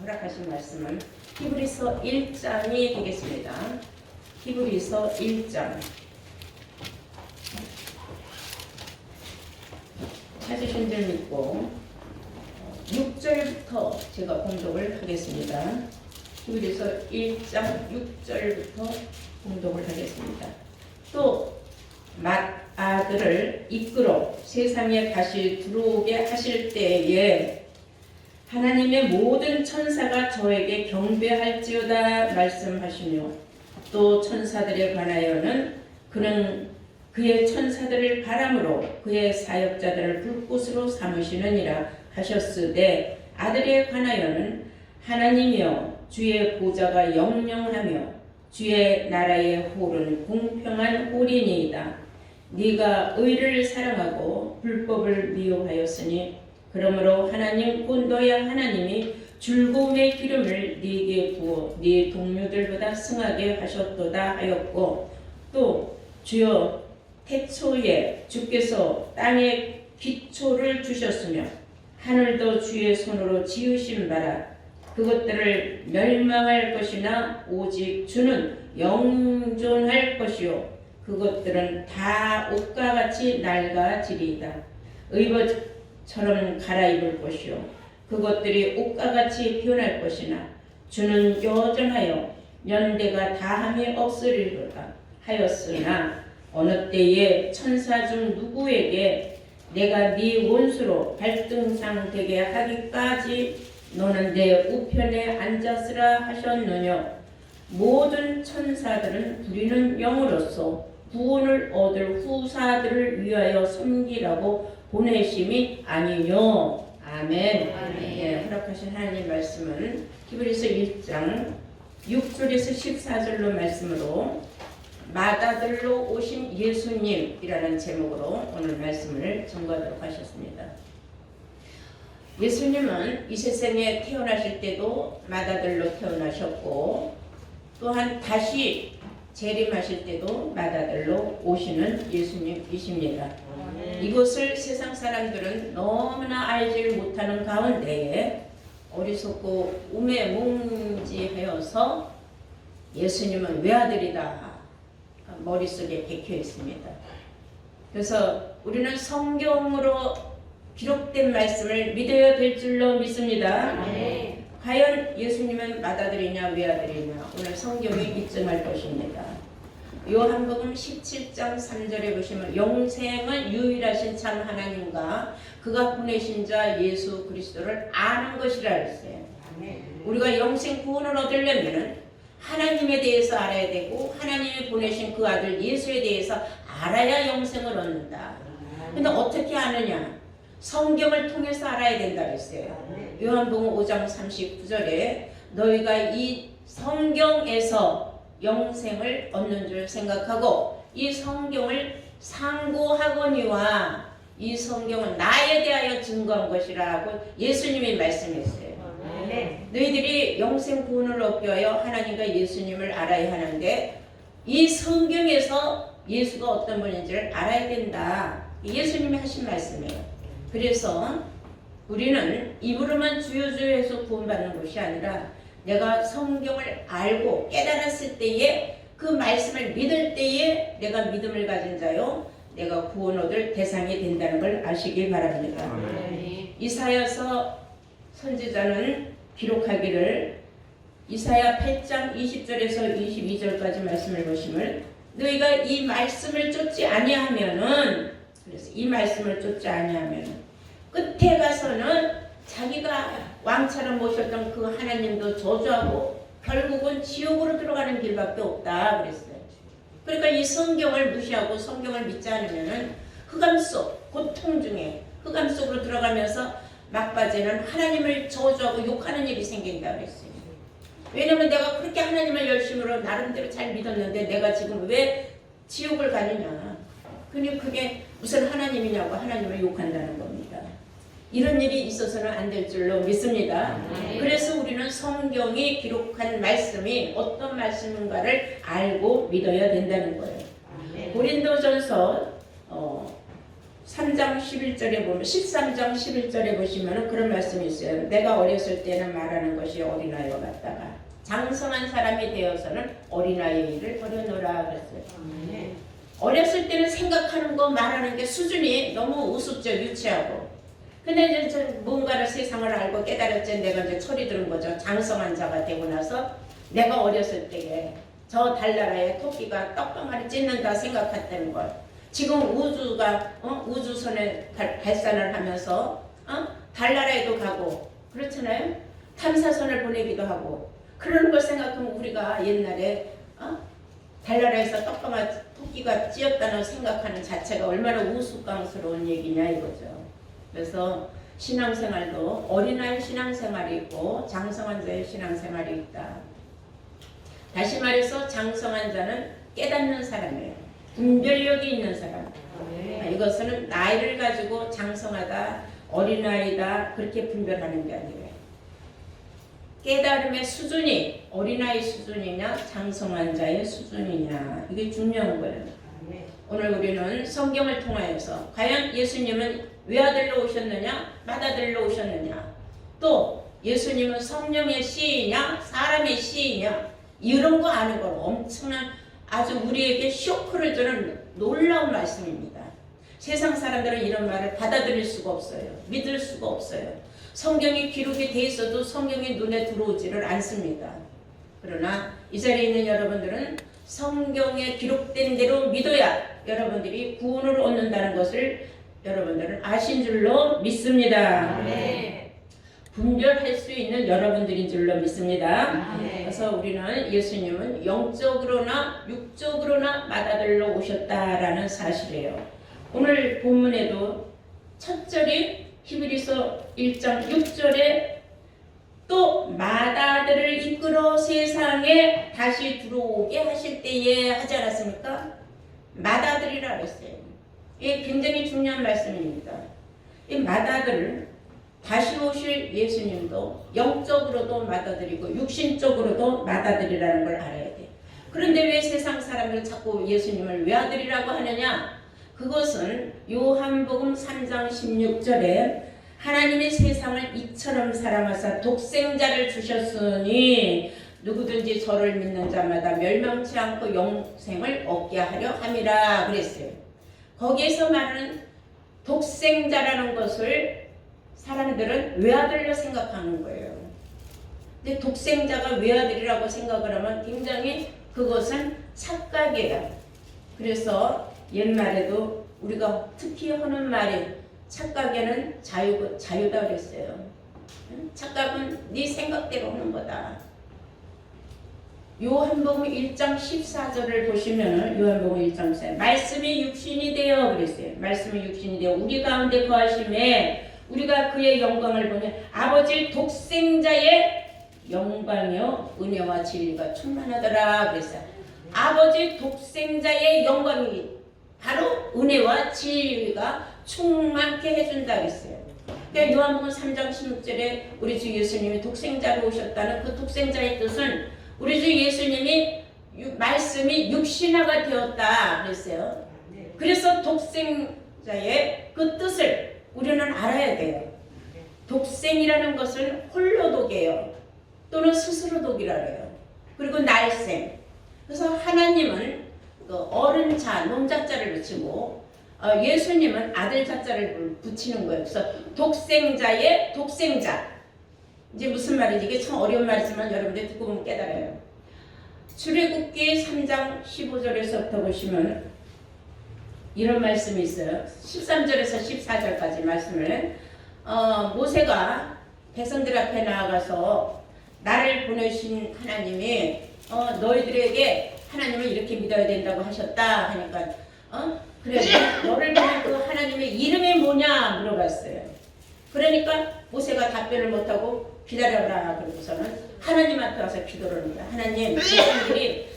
허락하신 말씀은 히브리서 1장이 되겠습니다. 히브리서 1장 찾으신 줄 믿고 6절부터 제가 공독을 하겠습니다. 히브리서 1장 6절부터 공독을 하겠습니다. 또 맏아들을 이끌어 세상에 다시 들어오게 하실 때에 하나님의 모든 천사가 저에게 경배할지어다 말씀하시며 또 천사들에 관하여는 그는 그의 천사들을 바람으로 그의 사역자들을 불꽃으로 삼으시느니라 하셨으되 아들에 관하여는 하나님이여 주의 보좌가 영영하며 주의 나라의 홀은 공평한 홀이니이다. 네가 의를 사랑하고 불법을 미워하였으니 그러므로 하나님 곧 너의 하나님이 즐거움의 기름을 네게 부어 네 동료들보다 승하게 하셨도다 하였고 또 주여 태초에 주께서 땅에 기초를 주셨으며 하늘도 주의 손으로 지으신 바라 그것들을 멸망할 것이나 오직 주는 영존할 것이요 그것들은 다 옷과 같이 낡아지리이다. 의복처럼 갈아입을 것이요 그것들이 옷과 같이 변할 것이나 주는 여전하여 연대가 다함이 없으리로다 하였으나 어느 때에 천사 중 누구에게 내가 네 원수로 발등상 되게 하기까지 너는 내 우편에 앉았으라 하셨느냐. 모든 천사들은 부리는 영으로서 구원을 얻을 후사들을 위하여 섬기라고 보내심이 아니뇨. 아멘. 예, 허락하신 하나님 말씀은 히브리서 1장 6절에서 14절로 말씀으로 맏아들로 오신 예수님이라는 제목으로 오늘 말씀을 전가하도록 하셨습니다. 예수님은 이 세상에 태어나실 때도 맏아들로 태어나셨고 또한 다시 재림하실 때도 맏아들로 오시는 예수님이십니다. 이것을 세상 사람들은 너무나 알지 못하는 가운데에 어리석고 우매몽지하여서 예수님은 외아들이다 머릿속에 박혀 있습니다. 그래서 우리는 성경으로 기록된 말씀을 믿어야 될 줄로 믿습니다. 네. 과연 예수님은 맏아들이냐 외아들이냐 오늘 성경이 입증할 것입니다. 요한복음 17장 3절에 보시면 영생은 유일하신 참 하나님과 그가 보내신 자 예수 그리스도를 아는 것이라 했어요. 우리가 영생 구원을 얻으려면 하나님에 대해서 알아야 되고 하나님이 보내신 그 아들 예수에 대해서 알아야 영생을 얻는다. 근데 어떻게 아느냐? 성경을 통해서 알아야 된다 그랬어요. 요한복음 5장 39절에 너희가 이 성경에서 영생을 얻는 줄 생각하고 이 성경을 상고하거니와 이 성경은 나에 대하여 증거한 것이라고 예수님이 말씀했어요. 너희들이 영생 구원을 얻기 위하여 하나님과 예수님을 알아야 하는데 이 성경에서 예수가 어떤 분인지를 알아야 된다. 예수님이 하신 말씀이에요. 그래서 우리는 입으로만 주여 주여 해서 구원받는 것이 아니라 내가 성경을 알고 깨달았을 때에 그 말씀을 믿을 때에 내가 믿음을 가진 자요 내가 구원 얻을 대상이 된다는 걸 아시기 바랍니다. 이사야서 선지자는 기록하기를 이사야 8장 20절에서 22절까지 말씀을 보시면 너희가 이 말씀을 쫓지 아니하면은 그래서 이 말씀을 쫓지 아니하면 끝에 가서는 자기가 왕처럼 모셨던 그 하나님도 저주하고 결국은 지옥으로 들어가는 길밖에 없다 그랬어요. 그러니까 이 성경을 무시하고 성경을 믿지 않으면은 흑암 속 고통 중에 흑암 속으로 들어가면서 막바지는 하나님을 저주하고 욕하는 일이 생긴다 그랬어요. 왜냐면 내가 그렇게 하나님을 열심으로 나름대로 잘 믿었는데 내가 지금 왜 지옥을 가느냐. 그러니 그게 무슨 하나님이냐고 하나님을 욕한다는 겁니다. 이런 일이 있어서는 안 될 줄로 믿습니다. 그래서 우리는 성경이 기록한 말씀이 어떤 말씀인가를 알고 믿어야 된다는 거예요. 고린도전서 3장 11절에 보면 13장 11절에 보시면 그런 말씀이 있어요. 내가 어렸을 때는 말하는 것이 어린아이와 같다가 장성한 사람이 되어서는 어린아이의 일을 버려놓으라 그랬어요. 어렸을 때는 생각하는 거 말하는 게 수준이 너무 우습죠. 유치하고. 근데 이제 뭔가를 세상을 알고 깨달았지. 내가 이제 철이 드는 거죠. 장성한 자가 되고 나서 내가 어렸을 때에 저 달나라에 토끼가 떡덩아리 찢는다 생각했다는 걸 지금 우주가 우주선에 발산을 하면서 달나라에도 가고 그렇잖아요. 탐사선을 보내기도 하고 그런 걸 생각하면 우리가 옛날에 달나라에서 떡덩아리 토끼가 찧었다는 생각하는 자체가 얼마나 우스꽝스러운 얘기냐 이거죠. 그래서 신앙생활도 어린아이 신앙생활이 있고 장성한 자의 신앙생활이 있다. 다시 말해서 장성한 자는 깨닫는 사람이에요. 분별력이 있는 사람. 이것은 나이를 가지고 장성하다, 어린아이다 그렇게 분별하는 게 아니에요. 깨달음의 수준이 어린아이 수준이냐 장성한 자의 수준이냐 이게 중요한 거예요. 오늘 우리는 성경을 통하여서 과연 예수님은 외아들로 오셨느냐 맏아들로 오셨느냐 또 예수님은 성령의 씨이냐 사람의 씨이냐 이런 거 아는 건 엄청난 아주 우리에게 쇼크를 주는 놀라운 말씀입니다. 세상 사람들은 이런 말을 받아들일 수가 없어요. 믿을 수가 없어요. 성경이 기록이 돼 있어도 성경이 눈에 들어오지를 않습니다. 그러나 이 자리에 있는 여러분들은 성경에 기록된 대로 믿어야 여러분들이 구원을 얻는다는 것을 여러분들은 아신 줄로 믿습니다. 분별할 수 있는 여러분들인 줄로 믿습니다. 그래서 우리는 예수님은 영적으로나 육적으로나 맏아들로 오셨다라는 사실이에요. 오늘 본문에도 첫 절이 히브리서 1장 6절에 또 맏아들을 이끌어 세상에 다시 들어오게 하실 때에 하지 않았습니까? 맏아들이라 그랬어요. 이게 굉장히 중요한 말씀입니다. 이 맏아들 다시 오실 예수님도 영적으로도 맏아들이고 육신적으로도 맏아들이라는 걸 알아야 돼. 그런데 왜 세상 사람들은 자꾸 예수님을 외아들이라고 하느냐? 그것은 요한복음 3장 16절에 하나님이 세상을 이처럼 사랑하사 독생자를 주셨으니 누구든지 저를 믿는 자마다 멸망치 않고 영생을 얻게 하려 함이라 그랬어요. 거기에서 말하는 독생자라는 것을 사람들은 외아들로 생각하는 거예요. 근데 독생자가 외아들이라고 생각을 하면 굉장히 그것은 착각이에요. 그래서 옛말에도 우리가 특히 하는 말이 착각에는 자유다 그랬어요. 착각은 네 생각대로 하는 거다. 요한복음 1장 14절을 보시면 요한복음 1장 14절 말씀이 육신이 되어 그랬어요. 말씀이 육신이 되어 우리 가운데 거하심에 우리가 그의 영광을 보니 아버지 독생자의 영광이요 은혜와 진리가 충만하더라 그랬어요. 아버지 독생자의 영광이 바로 은혜와 진리가 충만케 해준다 그랬어요. 그러니까 요한복음 3장 16절에 우리 주 예수님이 독생자로 오셨다는 그 독생자의 뜻은 우리 주 예수님이 말씀이 육신화가 되었다 그랬어요. 그래서 독생자의 그 뜻을 우리는 알아야 돼요. 독생이라는 것은 홀로독이에요. 또는 스스로독이라 해요. 그리고 날생. 그래서 하나님은 그 어른 자, 놈자자를 붙이고 예수님은 아들 자자를 붙이는 거예요. 그래서 독생자의 독생자. 이제 무슨 말인지 이게 참 어려운 말이지만 여러분들 듣고 보면 깨달아요. 출애굽기 3장 15절에서부터 보시면 이런 말씀이 있어요. 13절에서 14절까지 말씀을 모세가 백성들 앞에 나아가서 나를 보내신 하나님이 너희들에게 하나님을 이렇게 믿어야 된다고 하셨다 하니까 그래 너를 보낸 그 하나님의 이름이 뭐냐 물어봤어요. 그러니까 모세가 답변을 못하고 기다려라 그러고서는 하나님한테 와서 기도를 합니다. 하나님 백성들이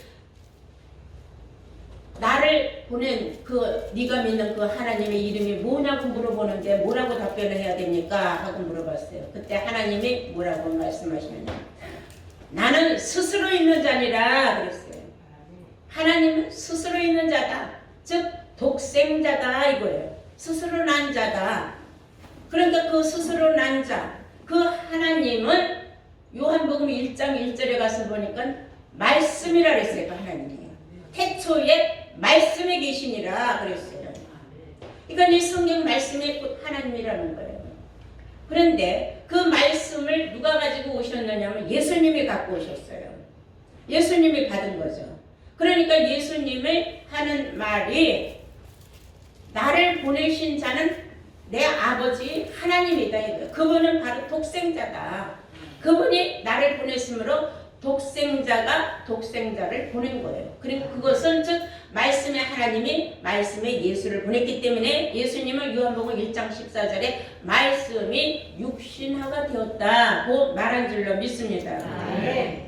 나를 보낸 그 네가 믿는 그 하나님의 이름이 뭐냐고 물어보는데 뭐라고 답변을 해야 됩니까? 하고 물어봤어요. 그때 하나님이 뭐라고 말씀하시느냐? 나는 스스로 있는 자니라 그랬어요. 하나님은 스스로 있는 자다. 즉 독생자다 이거예요. 스스로 난 자다. 그러니까 그 스스로 난 자, 그 하나님은 요한복음 1장 1절에 가서 보니까 말씀이라 그랬어요. 그 하나님이. 태초에 말씀에 계시니라 그랬어요. 그러니까 이 성경 말씀이 곧 하나님이라는 거예요. 그런데 그 말씀을 누가 가지고 오셨느냐면 예수님이 갖고 오셨어요. 예수님이 받은 거죠. 그러니까 예수님이 하는 말이 나를 보내신 자는 내 아버지 하나님이다. 그분은 바로 독생자다. 그분이 나를 보냈으므로 독생자가 독생자를 보낸 거예요. 그리고 그것은 즉 말씀의 하나님이 말씀의 예수를 보냈기 때문에 예수님은 요한복음 1장 14절에 말씀이 육신화가 되었다고 말한 줄로 믿습니다.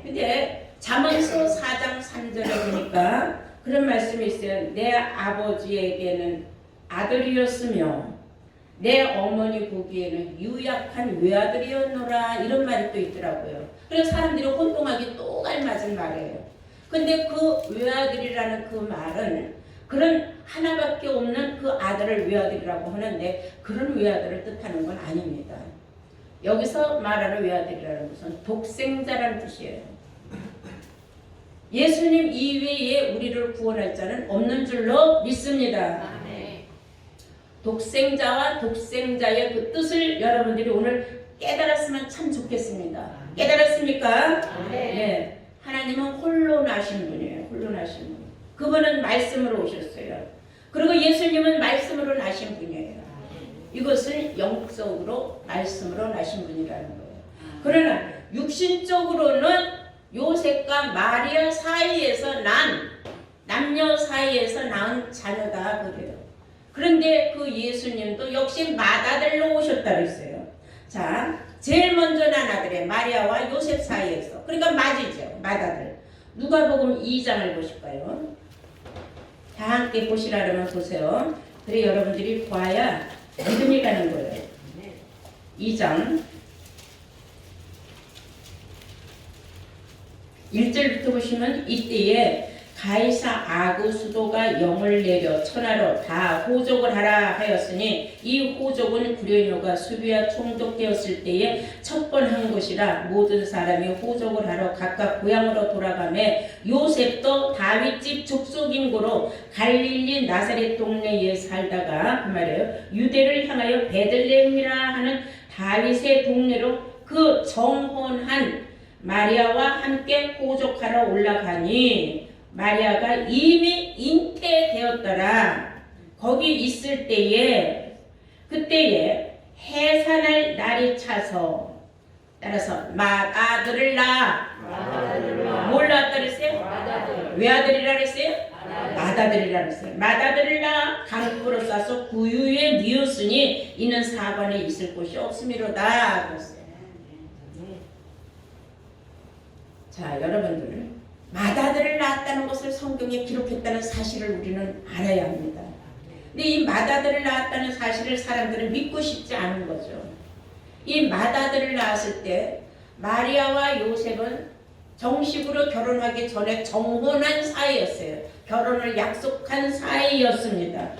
근데 잠언서 4장 3절에 보니까 그런 말씀이 있어요. 내 아버지에게는 아들이었으며 내 어머니 보기에는 유약한 외아들이었노라 이런 말이 또 있더라고요. 그래서 사람들이 혼동하기 또 알맞은 말이에요. 근데 그 외아들이라는 그 말은 그런 하나밖에 없는 그 아들을 외아들이라고 하는데 그런 외아들을 뜻하는 건 아닙니다. 여기서 말하는 외아들이라는 것은 독생자라는 뜻이에요. 예수님 이외에 우리를 구원할 자는 없는 줄로 믿습니다. 독생자와 독생자의 그 뜻을 여러분들이 오늘 깨달았으면 참 좋겠습니다. 깨달았습니까? 네. 하나님은 홀로 나신 분이에요. 홀로 나신 분. 그분은 말씀으로 오셨어요. 그리고 예수님은 말씀으로 나신 분이에요. 이것을 영적으로 말씀으로 나신 분이라는 거예요. 그러나 육신적으로는 요셉과 마리아 사이에서 남녀 사이에서 낳은 자녀다 그래요. 그런데 그 예수님도 역시 맏아들로 오셨다 그랬어요. 자, 제일 먼저 난 아들의 마리아와 요셉 사이에서. 그러니까 맞이죠. 맏아들. 누가복음 2장을 보실까요? 다 함께 보시라면 보세요. 그래 여러분들이 봐야 믿음이 가는 거예요. 2장 1절부터 보시면 이때에 가이사 아구수도가 영을 내려 천하로 다 호족을 하라 하였으니 이 호족은 구레뇨가 수비와 총독되었을 때에 첫 번 한 것이라 모든 사람이 호족을 하러 각각 고향으로 돌아가매 요셉도 다윗집 족속인고로 갈릴리 나사렛 동네에 살다가 그 말이에요. 유대를 향하여 베들레헴이라 하는 다윗의 동네로 그 정혼한 마리아와 함께 호족하러 올라가니 마리아가 이미 잉태되었더라. 거기 있을 때에 그때에 해산할 날이 차서 따라서 맏아들을 낳아. 뭘 낳았다 그랬어요? 외아들이라 그랬어요? 맏아들이라 그랬어요. 맏아들을 낳아 강불로 싸서 구유에 뉘었으니 이는 사관에 있을 곳이 없음이로다 그랬어요. 자, 여러분들 맏아들을 낳았다는 것을 성경에 기록했다는 사실을 우리는 알아야 합니다. 근데 이 맏아들을 낳았다는 사실을 사람들은 믿고 싶지 않은 거죠. 이 맏아들을 낳았을 때 마리아와 요셉은 정식으로 결혼하기 전에 정혼한 사이였어요. 결혼을 약속한 사이였습니다.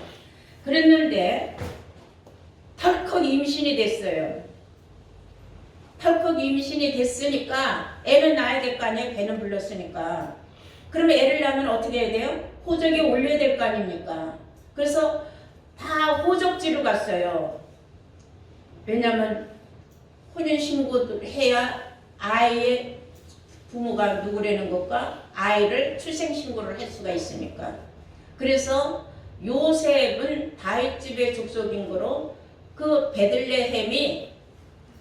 그랬는데 덜컥 임신이 됐어요. 덜컥 임신이 됐으니까 애는 낳아야 될 거 아니에요. 배는 불렀으니까. 그러면 애를 낳으면 어떻게 해야 돼요? 호적에 올려야 될 거 아닙니까? 그래서 다 호적지로 갔어요. 왜냐하면 혼인신고를 해야 아이의 부모가 누구라는 것과 아이를 출생신고를 할 수가 있으니까. 그래서 요셉은 다윗집의 족속인 거로 그 베들레헴이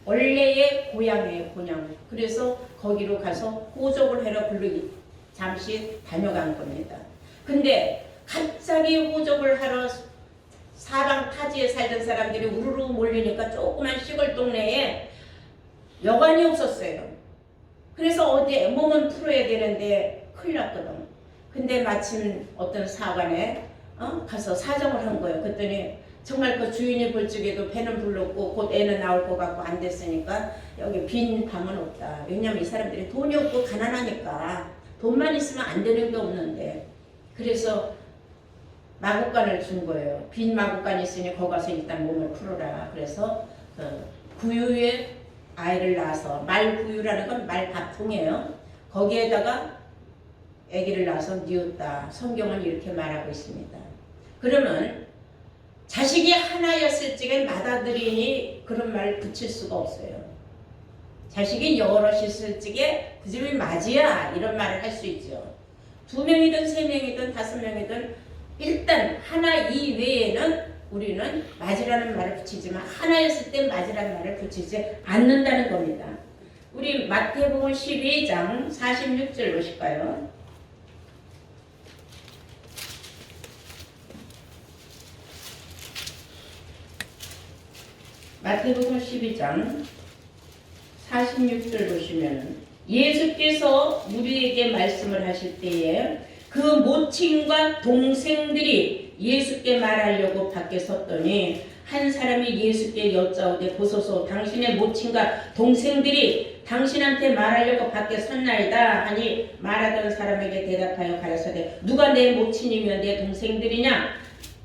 원래의 고향이에요. 고향. 그래서 거기로 가서 호적을 하러 불르기 잠시 다녀간 겁니다. 근데 갑자기 호적을 하러 사방 타지에 살던 사람들이 우르르 몰리니까 조그만 시골 동네에 여관이 없었어요. 그래서 어디에 몸은 풀어야 되는데 큰일 났거든. 근데 마침 어떤 사관에 가서 사정을 한 거예요. 그랬더니 정말 그 주인이 볼 적에도 배는 불렀고 곧 애는 나올 것 같고 안 됐으니까 여기 빈 방은 없다. 왜냐면 이 사람들이 돈이 없고 가난하니까 돈만 있으면 안 되는 게 없는데 그래서 마구간을 준 거예요. 빈 마구간이 있으니 거기 가서 일단 몸을 풀어라. 그래서 구유에 아이를 낳아서, 말구유라는 건 말밥통이에요. 거기에다가 아기를 낳아서 뉘었다. 성경은 이렇게 말하고 있습니다. 그러면 자식이 하나였을 적에 맏아들이니 그런 말 붙일 수가 없어요. 자식이 여럿이 있을 적에 그 집이 맞이야 이런 말을 할 수 있죠. 2명이든 3명이든 5명이든 일단 하나 이외에는 우리는 맞이라는 말을 붙이지만 하나였을 때 맞이라는 말을 붙이지 않는다는 겁니다. 우리 마태복음 12장 46절 보실까요? 마태복음 12장 46절 보시면 예수께서 우리에게 말씀을 하실 때에 그 모친과 동생들이 예수께 말하려고 밖에 섰더니 한 사람이 예수께 여짜오되 보소서 당신의 모친과 동생들이 당신한테 말하려고 밖에 섰나이다 하니 말하던 사람에게 대답하여 가라사대 누가 내 모친이며 내 동생들이냐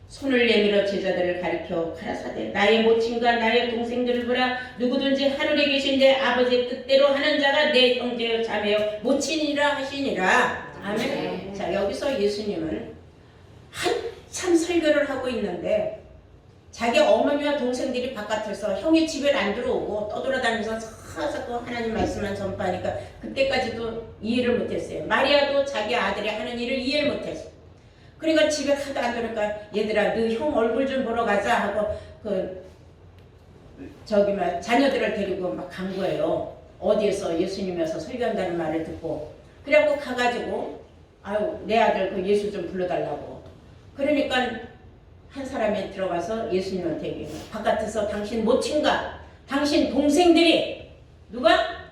손을 내밀어 제자들을 가리켜 가라사대 나의 모친과 나의 동생들을 보라 누구든지 하늘에 계신 내 아버지의 뜻대로 하는 자가 내 형제여 자매여 모친이라 하시니라. 아멘. 자, 여기서 예수님은 한참 설교를 하고 있는데 자기 어머니와 동생들이 바깥에서 형이 집에 안 들어오고 떠돌아다니면서 자꾸 하나님 말씀만 전파하니까 그때까지도 이해를 못했어요. 마리아도 자기 아들이 하는 일을 이해를 못했어요. 그러니까 집에 가도 안 들어오니까 얘들아 너 형 얼굴 좀 보러 가자 하고 자녀들을 데리고 막 간 거예요. 어디에서 예수님이 와서 설교한다는 말을 듣고 그래갖고 가가지고 아유 내 아들 그 예수 좀 불러달라고. 그러니까 한 사람이 들어가서 예수님한테 얘기해요. 바깥에서 당신 모친과 당신 동생들이 누가?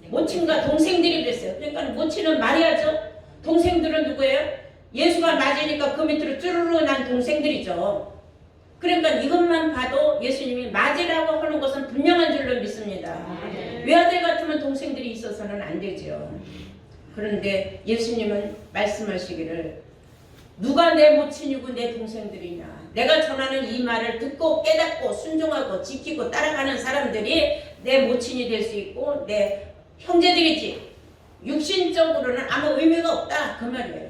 모친과 동생들이 그랬어요. 그러니까 모친은 마리아죠. 동생들은 누구예요? 예수가 맞으니까 그 밑으로 쭈르르 난 동생들이죠. 그러니까 이것만 봐도 예수님이 맞으라고 하는 것은 분명한 줄로 믿습니다. 외아들 같으면 동생들이 있어서는 안 되죠. 그런데 예수님은 말씀하시기를 누가 내 모친이고 내 동생들이냐. 내가 전하는 이 말을 듣고 깨닫고 순종하고 지키고 따라가는 사람들이 내 모친이 될 수 있고 내 형제들이지. 육신적으로는 아무 의미가 없다. 그 말이에요.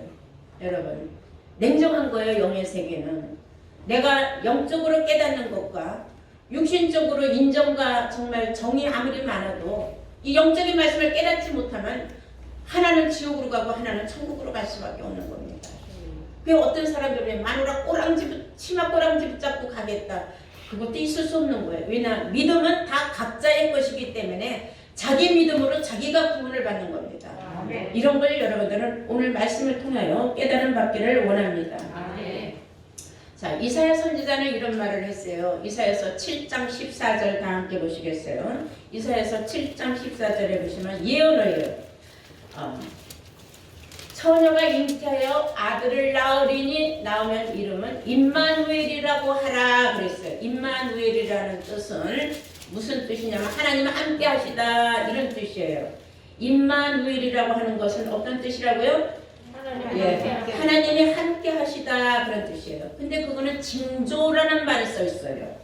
여러분 냉정한 거예요. 영의 세계는. 내가 영적으로 깨닫는 것과 육신적으로 인정과 정말 정이 아무리 많아도 이 영적인 말씀을 깨닫지 못하면 하나는 지옥으로 가고 하나는 천국으로 갈 수밖에 없는 겁니다. 그 어떤 사람들은 마누라 치마 꼬랑지 붙잡고 가겠다. 그것도 있을 수 없는 거예요. 왜냐 믿음은 다 각자의 것이기 때문에 자기 믿음으로 자기가 구원을 받는 겁니다. 아멘. 이런 걸 여러분들은 오늘 말씀을 통하여 깨달음 받기를 원합니다. 아멘. 자, 이사야 선지자는 이런 말을 했어요. 이사야서 7장 14절 다 함께 보시겠어요? 이사야서 7장 14절에 보시면 예언을 처녀가 잉태하여 아들을 낳으리니 나오면 이름은 임마누엘이라고 하라 그랬어요. 임마누엘이라는 뜻은 무슨 뜻이냐면 하나님은 함께 하시다 이런 뜻이에요. 임마누엘이라고 하는 것은 어떤 뜻이라고요? 하나님이 함께 하시다 그런 뜻이에요. 근데 그거는 징조라는 말이 써 있어요.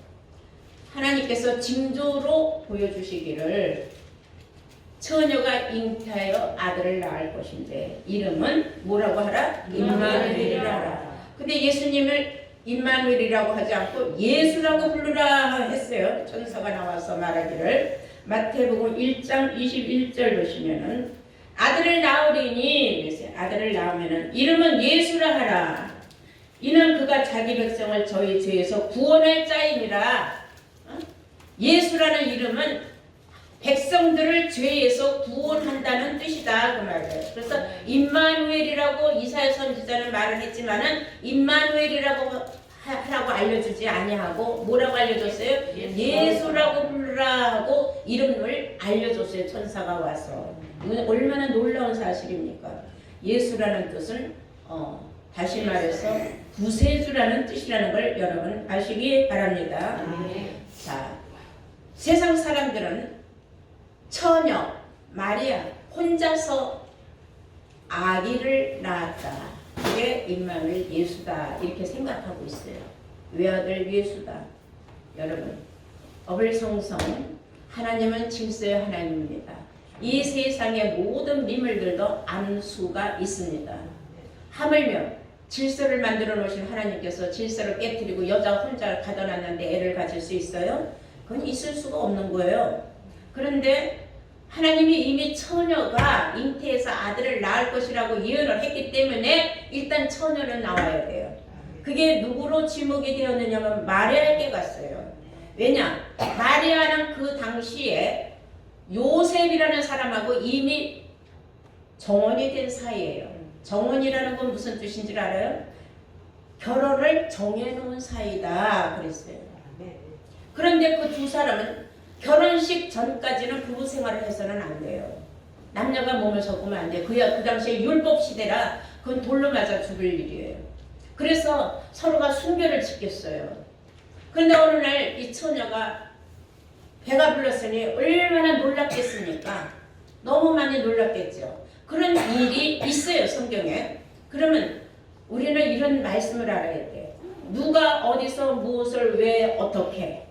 하나님께서 징조로 보여주시기를 처녀가 잉태하여 아들을 낳을 것인데 이름은 뭐라고 하라? 임마누엘이라 하라. 근데 예수님을 임마누엘이라고 하지 않고 예수라고 부르라 했어요. 천사가 나와서 말하기를 마태복음 1장 21절 보시면은 아들을 낳으리니 그랬어요. 아들을 낳으면은 이름은 예수라 하라. 이는 그가 자기 백성을 저희 죄에서 구원할 자임이라. 예수라는 이름은 백성들을 죄에서 구원한다는 뜻이다 그 말이에요. 그래서 임마누엘이라고 이사야 선지자는 말을 했지만은 임마누엘이라고 하라고 알려주지 아니하고 뭐라고 알려줬어요? 예수라고 부르라 하고 이름을 알려줬어요. 천사가 와서. 이건 얼마나 놀라운 사실입니까? 예수라는 뜻은 다시 말해서 구세주라는 뜻이라는 걸 여러분 아시기 바랍니다. 자, 세상 사람들은 처녀 마리아 혼자서 아기를 낳았다. 속에 임마누엘 예수다 이렇게 생각하고 있어요. 외아들 예수다. 여러분, 어불성성 하나님은 질서의 하나님입니다. 이 세상의 모든 미물들도 암수가 있습니다. 하물며 질서를 만들어 놓으신 하나님께서 질서를 깨뜨리고 여자 혼자 가둬놨는데 애를 가질 수 있어요? 그건 있을 수가 없는 거예요. 그런데 하나님이 이미 처녀가 잉태해서 아들을 낳을 것이라고 예언을 했기 때문에 일단 처녀는 나와야 돼요. 그게 누구로 지목이 되었느냐면 마리아에게 갔어요. 왜냐? 마리아는 그 당시에 요셉이라는 사람하고 이미 정혼이 된 사이예요. 정혼이라는 건 무슨 뜻인지 알아요? 결혼을 정해놓은 사이다 그랬어요. 그런데 그 두 사람은 결혼식 전까지는 부부 생활을 해서는 안 돼요. 남녀가 몸을 섞으면 안 돼요. 그 당시에 율법 시대라 그건 돌로 맞아 죽을 일이에요. 그래서 서로가 순결을 지켰어요. 그런데 어느 날 이 처녀가 배가 불렀으니 얼마나 놀랍겠습니까? 너무 많이 놀랍겠죠. 그런 일이 있어요, 성경에. 그러면 우리는 이런 말씀을 알아야 돼요. 누가 어디서 무엇을 왜 어떻게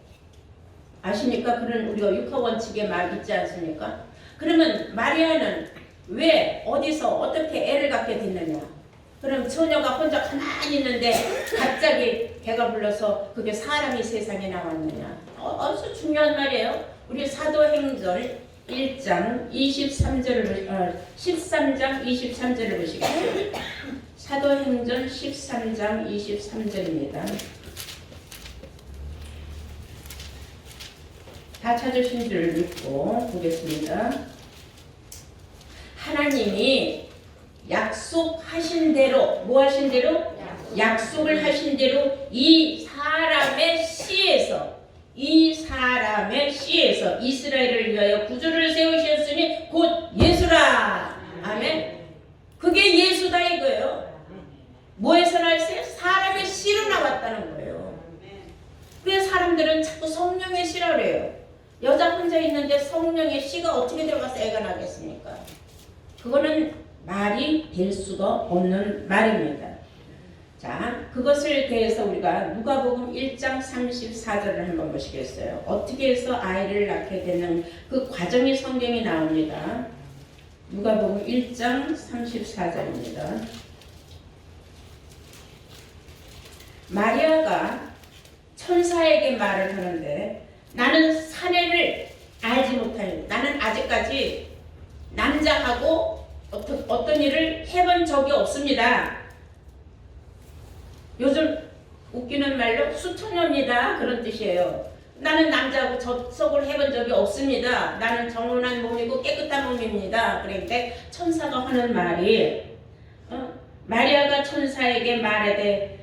아십니까? 그런 우리가 육하원칙에 말 있지 않습니까? 그러면 마리아는 왜 어디서 어떻게 애를 갖게 됐느냐? 그럼 처녀가 혼자 가만히 있는데 갑자기 배가 불러서 그게 사람이 세상에 나왔느냐? 아주 중요한 말이에요. 우리 사도행전 1장 13장 23절을 보시겠어요? 사도행전 13장 23절입니다. 다 찾으신 줄 믿고 보겠습니다. 하나님이 약속하신 대로 뭐 하신 대로? 약속을 하신 대로 이 사람의 씨에서 이스라엘을 위하여 구주를 세우셨으니 곧 예수라. 아멘. 그게 예수다 이거예요. 뭐에서 나왔어요? 사람의 씨로 나왔다는 거예요. 왜 사람들은 자꾸 성령의 씨라 그래요? 여자 혼자 있는데 성령의 씨가 어떻게 들어가서 애가 나겠습니까? 그거는 말이 될 수가 없는 말입니다. 자, 그것을 대해서 우리가 누가복음 1장 34절을 한번 보시겠어요? 어떻게 해서 아이를 낳게 되는 그 과정이 성경에 나옵니다. 누가복음 1장 34절입니다. 마리아가 천사에게 말을 하는데 나는 사내를 알지 못하니 나는 아직까지 남자하고 어떤 일을 해본 적이 없습니다. 요즘 웃기는 말로 수처녀입니다. 그런 뜻이에요. 나는 남자하고 접속을 해본 적이 없습니다. 나는 정혼한 몸이고 깨끗한 몸입니다. 그런데 천사가 하는 말이 마리아가 천사에게 말하되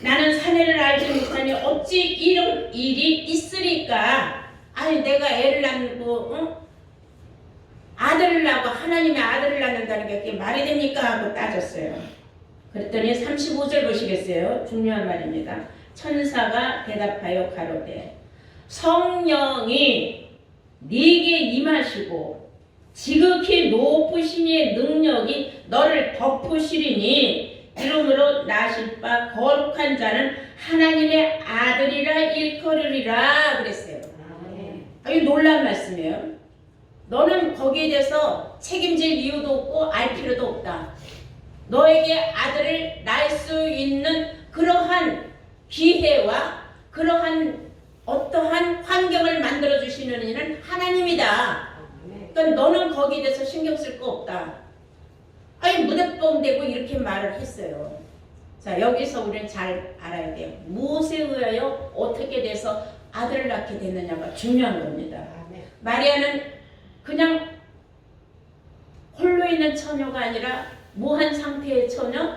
나는 사내를 알지 못하니 어찌 이런 일이 있으리까? 아니 내가 애를 낳고 아들을 낳고 하나님의 아들을 낳는다는 게 그게 말이 됩니까? 하고 따졌어요. 그랬더니 35절 보시겠어요? 중요한 말입니다. 천사가 대답하여 가로되 성령이 네게 임하시고 지극히 높으신 이의 능력이 너를 덮으시리니 이름으로 나실 바 거룩한 자는 하나님의 아들이라 일컬으리라 그랬어요. 아주 놀라운 말씀이에요. 너는 거기에 대해서 책임질 이유도 없고 알 필요도 없다. 너에게 아들을 낳을 수 있는 그러한 기회와 그러한 어떠한 환경을 만들어 주시는 이는 하나님이다. 그러니까 너는 거기에 대해서 신경 쓸 거 없다. 아니 무대뽕 대고 이렇게 말을 했어요. 자, 여기서 우리는 잘 알아야 돼요. 무엇에 의하여 어떻게 돼서 아들을 낳게 됐느냐가 중요한 겁니다. 마리아는 그냥 홀로 있는 처녀가 아니라 뭐한 상태의 처녀?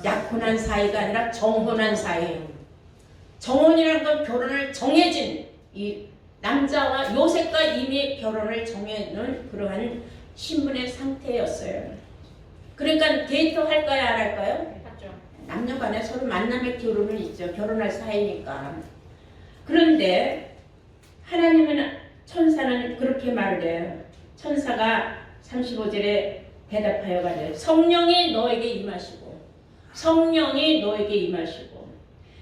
약혼한 사이가 아니라 정혼한 사이. 정혼이라는 건 결혼을 정해진 이 남자와 요셉과 이미 결혼을 정해놓은 그러한 신분의 상태였어요. 그러니까 데이트 할까요? 안 할까요? 남녀간에 서로 만남의 기울음은 있죠. 결혼할 사이니까. 그런데 하나님은 천사는 그렇게 말을 해요. 천사가 35절에 대답하여 가되 성령이 너에게 임하시고 성령이 너에게 임하시고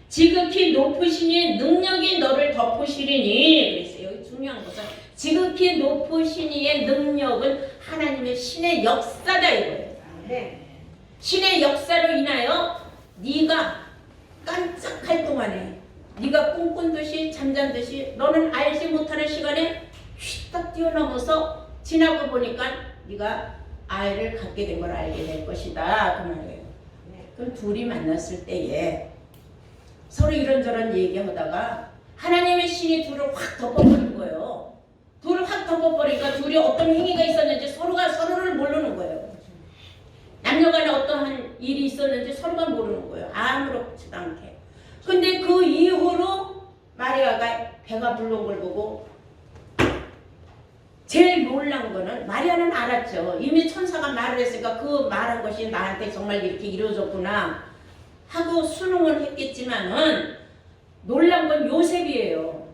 지극히 높으신 이의 능력이 너를 덮으시리니. 그랬어요. 여기 중요한 것은 지극히 높으신 이의 능력은 하나님의 신의 역사다 이거예요. 신의 역사로 인하여 네가 깜짝할 동안에 네가 꿈꾼 듯이 잠잔 듯이 너는 알지 못하는 시간에 휘딱 뛰어넘어서 지나고 보니까 네가 아이를 갖게 된 걸 알게 될 것이다 그 말이에요. 그럼 둘이 만났을 때에 서로 이런저런 얘기하다가 하나님의 신이 둘을 확 덮어버린 거예요. 둘을 확 덮어버리니까 둘이 어떤 행위가 있었는지 서로가 서로를 모르는 거예요. 남녀간에 어떠한 일이 있었는지 서로가 모르는 거예요. 아무렇지도 않게. 근데 그 이후로 마리아가 배가 불러온 걸 보고 제일 놀란 거는 마리아는 알았죠. 이미 천사가 말을 했으니까 그 말한 것이 나한테 정말 이렇게 이루어졌구나 하고 수능을 했겠지만은 놀란 건 요셉이에요.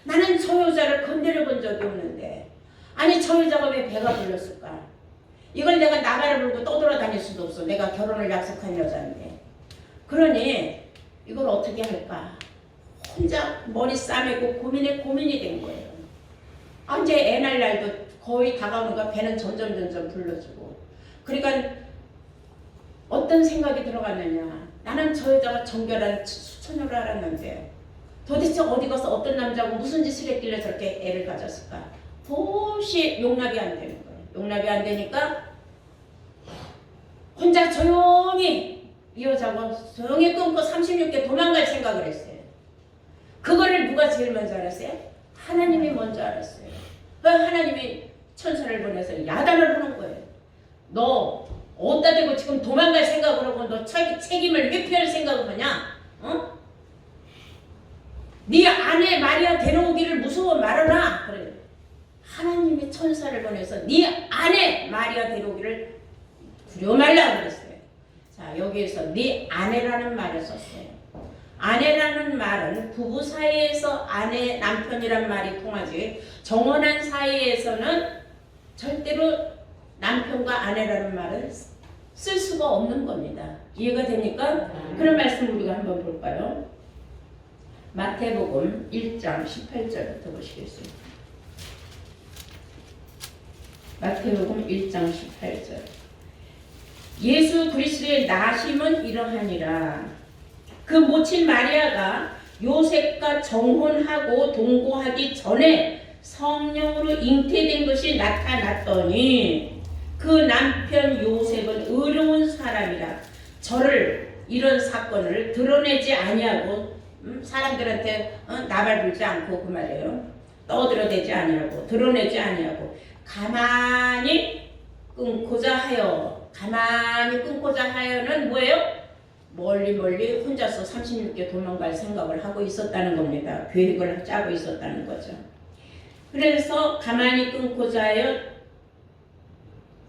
나는 저 여자를 건드려 본 적이 없는데 아니 저 여자가 왜 배가 불렀을까? 이걸 내가 나가를 불고 떠돌아다닐 수도 없어. 내가 결혼을 약속한 여자인데. 그러니 이걸 어떻게 할까? 혼자 머리 싸매고 고민이 된 거예요. 아, 이제 애 날 날도 거의 다가오니까 배는 점점 불러주고. 그러니까 어떤 생각이 들어갔느냐. 나는 저 여자가 정결한 수처녀를 알았는데 도대체 어디 가서 어떤 남자하고 무슨 짓을 했길래 저렇게 애를 가졌을까? 도무지 용납이 안 되는 거예요. 용납이 안 되니까 혼자 조용히 이 여자하고 조용히 끊고 36개 도망갈 생각을 했어요. 그거를 누가 제일 먼저 알았어요? 하나님이 먼저 알았어요. 하나님이 천사를 보내서 야단을 하는 거예요. 너 어디다 대고 지금 도망갈 생각을 하고 너 책임을 회피할 생각을 하냐? 어? 네 아내 마리아 데려오기를 무서워 말아라. 그래요. 하나님이 천사를 보내서 네 아내 마리아 데려오기를 두려워 말라 그랬어요. 자, 여기에서 네 아내라는 말을 썼어요. 아내라는 말은 부부 사이에서 아내, 남편이란 말이 통하지 정혼한 사이에서는 절대로 남편과 아내라는 말은 쓸 수가 없는 겁니다. 이해가 됩니까? 그런 말씀 우리가 한번 볼까요? 마태복음 1장 18절부터 보시겠습니다. 마태복음 1장 18절. 예수 그리스도의 나심은 이러하니라. 그 모친 마리아가 요셉과 정혼하고 동거하기 전에 성령으로 잉태된 것이 나타났더니 그 남편 요셉은 의로운 사람이라 저를 이런 사건을 드러내지 아니하고 사람들한테 나발 불지 않고 그 말이에요. 떠들어대지 아니하고 드러내지 아니하고 가만히 끊고자 하여는 뭐예요? 멀리 혼자서 36개 도망갈 생각을 하고 있었다는 겁니다. 계획을 짜고 있었다는 거죠. 그래서 가만히 끊고자 하여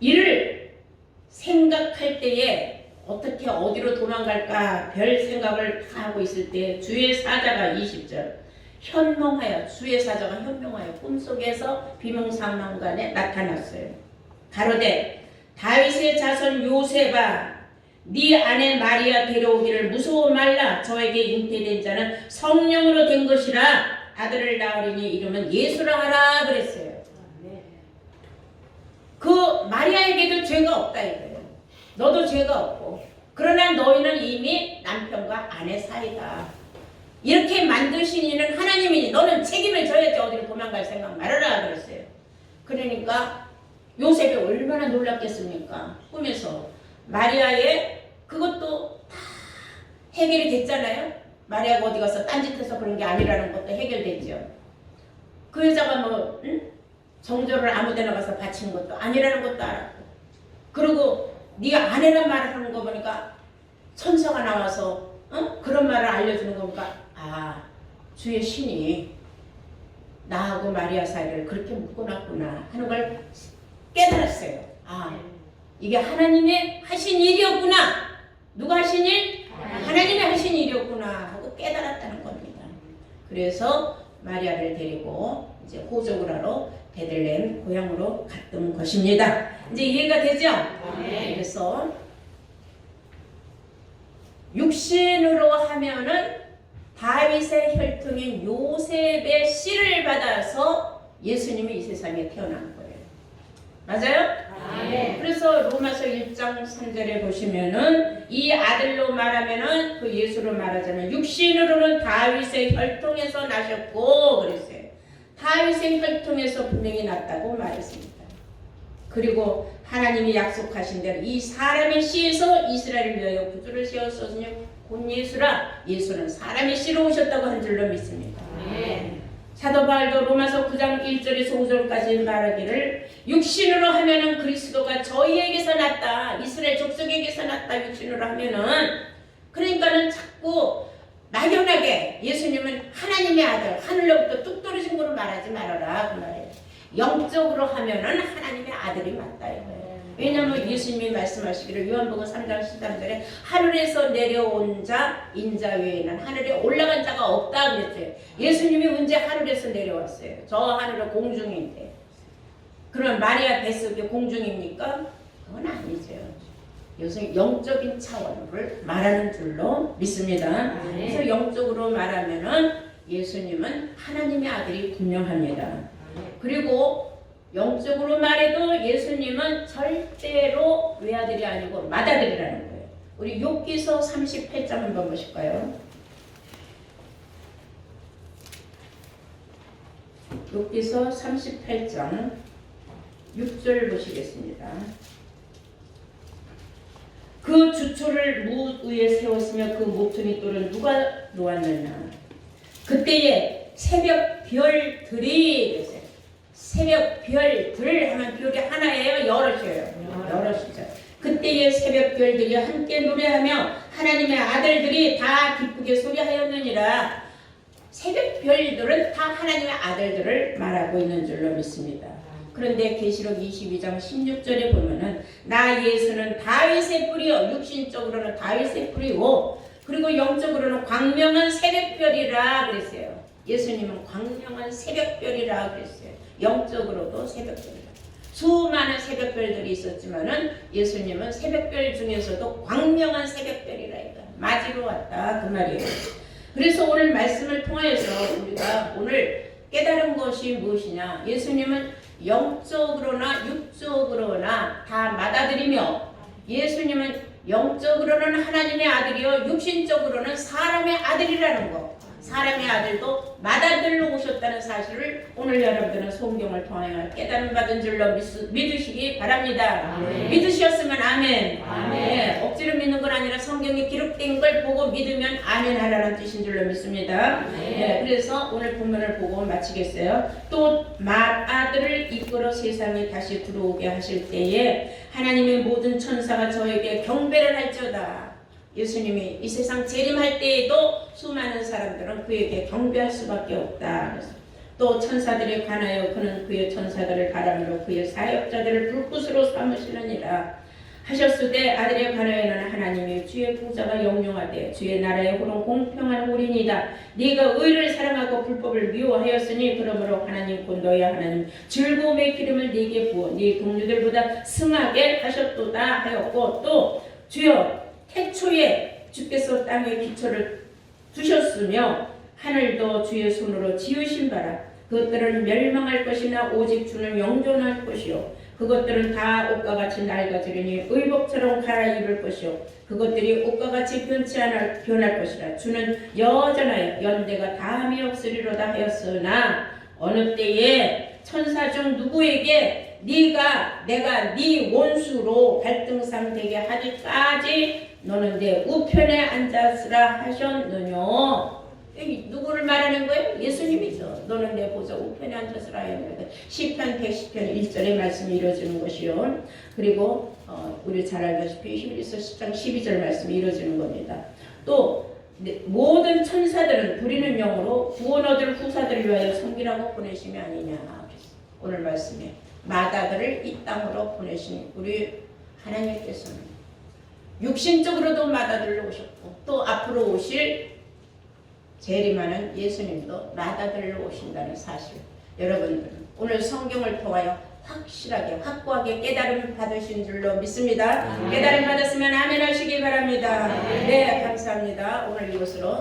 이를 생각할 때에 어떻게 어디로 도망갈까 별 생각을 다 하고 있을 때 주의 사자가 20절 주의 사자가 현명하여 꿈속에서 비몽사몽간에 나타났어요. 가로되 다윗의 자손 요셉아 네 아내 마리아 데려오기를 무서워 말라. 저에게 잉태된 자는 성령으로 된 것이라. 아들을 낳으리니 이름은 예수라 하라 그랬어요. 그 마리아에게도 죄가 없다 이거예요. 너도 죄가 없고 그러나 너희는 이미 남편과 아내 사이다. 이렇게 만드신 이는 하나님이니 너는 책임을 져야지 어디로 도망갈 생각 말아라 그랬어요. 그러니까 요셉이 얼마나 놀랐겠습니까? 꿈에서 마리아의 그것도 다 해결이 됐잖아요. 마리아가 어디 가서 딴짓해서 그런 게 아니라는 것도 해결됐죠. 그 여자가 정조를 아무데나 가서 바친 것도 아니라는 것도 알았고 그리고 네가 아내란 말을 하는 거 보니까 천사가 나와서 그런 말을 알려주는 거 보니까 주의 신이 나하고 마리아 사이를 그렇게 묶어놨구나 하는 걸 깨달았어요. 이게 하나님의 하신 일이었구나. 누가 하신 일? 하나님이 하신 일이었구나 하고 깨달았다는 겁니다. 그래서 마리아를 데리고 이제 호적을 하러 베들레헴 고향으로 갔던 것입니다. 이제 이해가 되죠? 그래서 육신으로 하면은 다윗의 혈통인 요셉의 씨를 받아서 예수님이 이 세상에 태어난 거예요. 맞아요? 네. 그래서 로마서 1장 3절에 보시면은 이 아들로 말하면은 그 예수로 말하자면 육신으로는 다윗의 혈통에서 나셨고 그랬어요. 다윗의 혈통에서 분명히 났다고 말했습니다. 그리고 하나님이 약속하신 대로 이 사람의 씨에서 이스라엘을 위하여 구주를 세웠으니 곧 예수라. 예수는 사람의 씨로 오셨다고 한 줄로 믿습니다. 사도 바울도 로마서 9장 1절에서 5절까지 말하기를 육신으로 하면은 그리스도가 저희에게서 났다. 이스라엘 족속에게서 났다. 육신으로 하면은 그러니까는 자꾸 막연하게 예수님은 하나님의 아들 하늘로부터 뚝 떨어진 거로 말하지 말아라 그 말이에요. 영적으로 하면은 하나님의 아들이 맞다 이거예요. 왜냐하면 예수님이 말씀하시기를 요한복음 3장 13절에 하늘에서 내려온 자 인자 외에는 하늘에 올라간 자가 없다 그랬어요. 예수님이 언제 하늘에서 내려왔어요? 저 하늘은 공중인데. 그럼 마리아 뱃속이 공중입니까? 그건 아니죠. 요새 영적인 차원을 말하는 줄로 믿습니다. 그래서 영적으로 말하면은 예수님은 하나님의 아들이 분명합니다. 그리고 영적으로 말해도 예수님은 절대로 외아들이 아니고 맏아들이라는 거예요. 우리 욥기서 38장 한번 보실까요? 욥기서 38장 6절 보시겠습니다. 그 주초를 무 위에 세웠으며 그 모퉁이 돌은 누가 놓았느냐. 그때에 새벽 별들이 계세요. 새벽 별들 하면 별이 하나예요? 여럿이에요? 여럿이죠. 그때에 새벽 별들이 함께 노래하며 하나님의 아들들이 다 기쁘게 소리하였느니라. 새벽 별들은 다 하나님의 아들들을 말하고 있는 줄로 믿습니다. 그런데 계시록 22장 16절에 보면은 나 예수는 다윗의 뿌리요. 육신적으로는 다윗의 뿌리고 그리고 영적으로는 광명한 새벽별이라 그랬어요. 예수님은 광명한 새벽별이라 그랬어요. 영적으로도 새벽별이라. 수많은 새벽별들이 있었지만은 예수님은 새벽별 중에서도 광명한 새벽별이라 이거 맞이로 왔다 그 말이에요. 그래서 오늘 말씀을 통해서 우리가 오늘 깨달은 것이 무엇이냐. 예수님은 영적으로나 육적으로나 다 맏아들이며 예수님은 영적으로는 하나님의 아들이요 육신적으로는 사람의 아들이라는 거. 사람의 아들도 맏아들로 오셨다는 사실을 오늘 여러분들은 성경을 통하여 깨달음 받은 줄로 믿으시기 바랍니다. 믿으셨으면 아멘. 네, 억지로 믿는 건 아니라 성경에 기록된 걸 보고 믿으면 아멘 하라는 뜻인 줄로 믿습니다. 네, 그래서 오늘 본문을 보고 마치겠어요. 또 맏아들을 이끌어 세상에 다시 들어오게 하실 때에 하나님의 모든 천사가 저에게 경배를 할지어다. 예수님이 이 세상 재림할 때에도 수많은 사람들은 그에게 경배할 수밖에 없다. 그래서 또 천사들에 관하여 그는 그의 천사들을 바람으로 그의 사역자들을 불꽃으로 삼으시느니라 하셨으되 아들에 관하여는 하나님의 주의 보좌가 영영하되 주의 나라의 호는 공평한 홀이니이다. 네가 의를 사랑하고 불법을 미워하였으니 그러므로 하나님 곧 너희 하나님 즐거움의 기름을 네게 부어 네 동료들보다 승하게 하셨도다 하였고 또 주여 태초에 주께서 땅에 기초를 두셨으며 하늘도 주의 손으로 지으신 바라. 그것들은 멸망할 것이나 오직 주는 영존할 것이요 그것들은 다 옷과 같이 낡아지려니 의복처럼 갈아입을 것이요 그것들이 옷과 같이 변할 것이라. 주는 여전하여 연대가 다함이 없으리로다 하였으나 어느 때에 천사 중 누구에게 내가 네 원수로 갈등상 되게 하기까지 너는 내 우편에 앉았으라 하셨느뇨. 누구를 말하는 거예요? 예수님이죠. 너는 내 보좌 우편에 앉았으라 하였는데 시편 110편 1절의 말씀이 이루어지는 것이요. 그리고 우리 잘 알다시피 히브리서 10장 12절 말씀이 이루어지는 겁니다. 또 모든 천사들은 부리는 영으로 구원 얻을 후사들을 위하여 섬기라고 보내심이 아니냐. 오늘 말씀에 맏아들을 이 땅으로 보내신 우리 하나님께서는 육신적으로도 맏아들로 오셨고 또 앞으로 오실 재림하는 예수님도 맏아들로 오신다는 사실 여러분들은 오늘 성경을 통하여 확실하게 확고하게 깨달음 받으신 줄로 믿습니다. 깨달음 받았으면 아멘 하시기 바랍니다. 네, 감사합니다. 오늘 이것으로